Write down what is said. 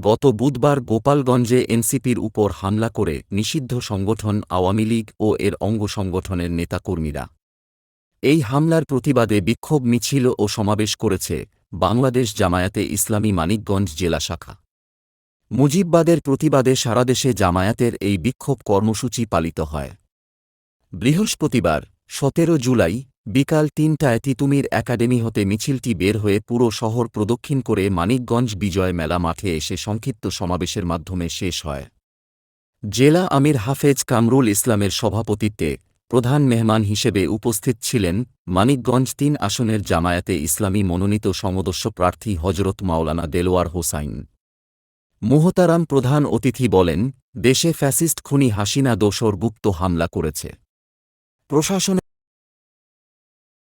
গত বুধবার গোপালগঞ্জে এনসিপির উপর হামলা করে নিষিদ্ধ সংগঠন আওয়ামী লীগ ও এর অঙ্গ সংগঠনের নেতাকর্মীরা। এই হামলার প্রতিবাদে বিক্ষোভ মিছিল ও সমাবেশ করেছে বাংলাদেশ জামায়াতে ইসলামী মানিকগঞ্জ জেলা শাখা। মুজিববাদের প্রতিবাদে সারাদেশে জামায়াতের এই বিক্ষোভ কর্মসূচি পালিত হয়। বৃহস্পতিবার ১৭ জুলাই বিকাল ৩টায় তিতুমীর একাডেমি হতে মিছিলটি বের হয়ে পুরো শহর প্রদক্ষিণ করে মানিকগঞ্জ বিজয় মেলা মাঠে এসে সংক্ষিপ্ত সমাবেশের মাধ্যমে শেষ হয়। জেলা আমির হাফেজ কামরুল ইসলামের সভাপতিত্বে প্রধান মেহমান হিসেবে উপস্থিত ছিলেন মানিকগঞ্জ ৩ আসনের জামায়াতে ইসলামী মনোনীত সমদস্য প্রার্থী হজরত মাওলানা দেলোয়ার হোসাইন। মুহতারাম প্রধান অতিথি বলেন, দেশে ফ্যাসিস্ট খুনি হাসিনা দোসর গুপ্ত হামলা করেছে। প্রশাসনের